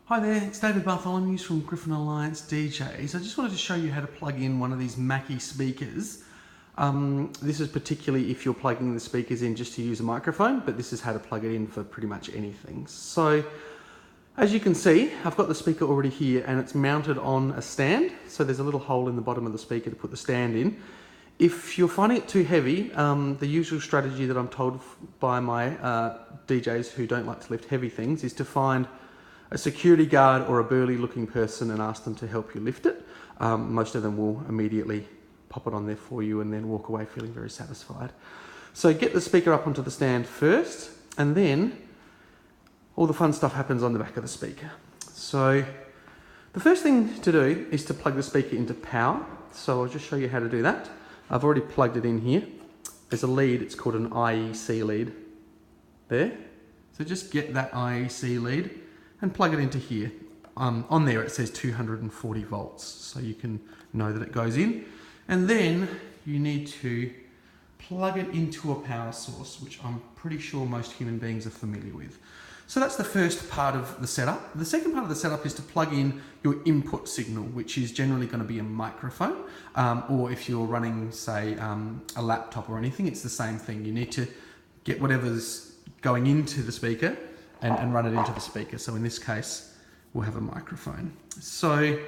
Hi there, it's David Bartholomew from Griffin Alliance DJs. I just wanted to show you how to plug in one of these Mackie speakers. This is particularly if you're plugging the speakers in just to use a microphone, but this is how to plug it in for pretty much anything. So, as you can see, I've got the speaker already here and it's mounted on a stand. So there's a little hole in the bottom of the speaker to put the stand in. If you're finding it too heavy, the usual strategy that I'm told by my DJs who don't like to lift heavy things is to find a security guard or a burly looking person and ask them to help you lift it. Most of them will immediately pop it on there for you and then walk away feeling very satisfied. So get the speaker up onto the stand first, and then all the fun stuff happens on the back of the speaker. So the first thing to do is to plug the speaker into power. So I'll just show you how to do that. I've already plugged it in here. There's a lead, it's called an IEC lead there. So just get that IEC lead and plug it into here. On there it says 240 volts, so you can know that it goes in. And then you need to plug it into a power source, which I'm pretty sure most human beings are familiar with. So that's the first part of the setup. The second part of the setup is to plug in your input signal, which is generally going to be a microphone, or if you're running, say, a laptop or anything, it's the same thing. You need to get whatever's going into the speaker and run it into the speaker. So in this case, we'll have a microphone. So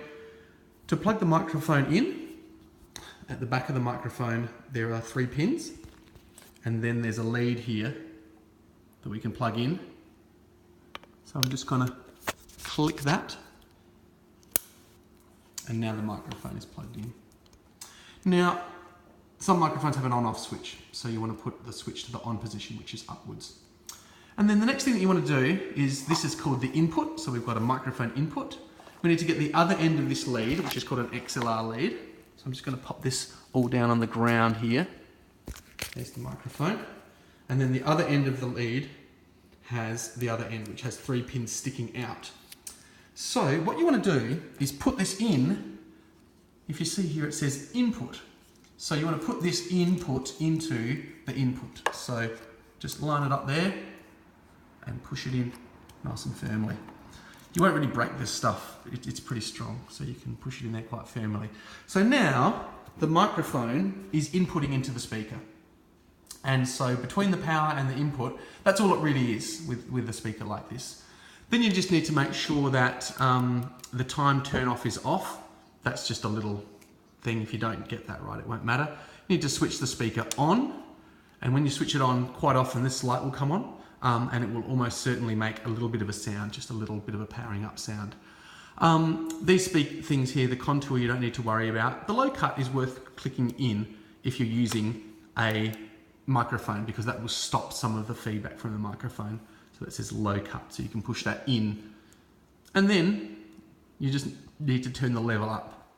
to plug the microphone in, at the back of the microphone, there are 3 pins, and then there's a lead here that we can plug in. So I'm just gonna click that, and now the microphone is plugged in. Now, some microphones have an on-off switch, so you want to put the switch to the on position, which is upwards. And then the next thing that you want to do is, this is called the input. So we've got a microphone input. We need to get the other end of this lead, which is called an XLR lead. So I'm just going to pop this all down on the ground here. There's the microphone. And then the other end of the lead has the other end, which has 3 pins sticking out. So what you want to do is put this in. If you see here, it says input. So you want to put this input into the input. So just line it up there and push it in nice and firmly. You won't really break this stuff, it's pretty strong, so you can push it in there quite firmly. So now the microphone is inputting into the speaker. And so between the power and the input, that's all it really is with a speaker like this. Then you just need to make sure that the time turn off is off. That's just a little thing. If you don't get that right, it won't matter. You need to switch the speaker on, and when you switch it on, quite often this light will come on. And it will almost certainly make a little bit of a sound, just a little bit of a powering up sound. These things here, the contour you don't need to worry about. The low cut is worth clicking in if you're using a microphone, because that will stop some of the feedback from the microphone. So that says low cut, so you can push that in. And then you just need to turn the level up.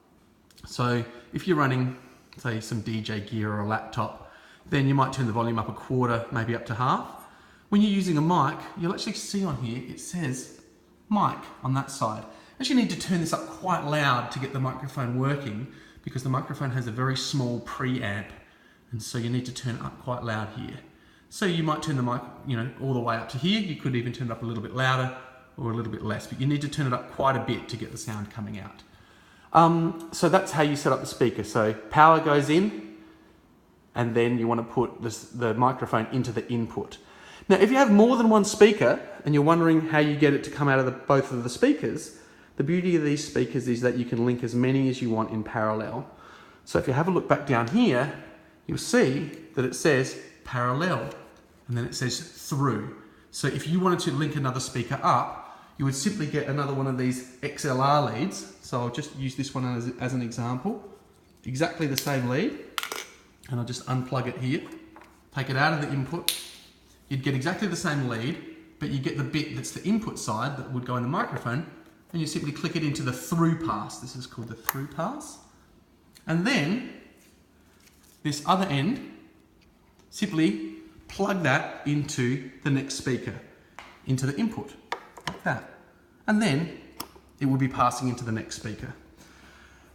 So if you're running, say, some DJ gear or a laptop, then you might turn the volume up a quarter, maybe up to half. When you're using a mic, you'll actually see on here, it says mic on that side. Actually, you need to turn this up quite loud to get the microphone working, because the microphone has a very small preamp, and so you need to turn it up quite loud here. So you might turn the mic, all the way up to here. You could even turn it up a little bit louder or a little bit less, but you need to turn it up quite a bit to get the sound coming out. So that's how you set up the speaker. So power goes in, and then you want to put the microphone into the input. Now, if you have more than one speaker and you're wondering how you get it to come out of both of the speakers, the beauty of these speakers is that you can link as many as you want in parallel. So if you have a look back down here, you'll see that it says parallel, and then it says through. So if you wanted to link another speaker up, you would simply get another one of these XLR leads. So I'll just use this one as an example. Exactly the same lead, and I'll just unplug it here, take it out of the input. You'd get exactly the same lead, but you get the bit that's the input side that would go in the microphone, and you simply click it into the through pass. This is called the through pass. And then this other end, simply plug that into the next speaker, into the input, like that. And then it will be passing into the next speaker.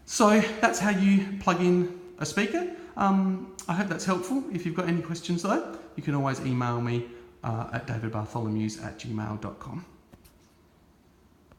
So that's how you plug in a speaker. I hope that's helpful. If you've got any questions though, you can always email me at davidbartholomews@gmail.com.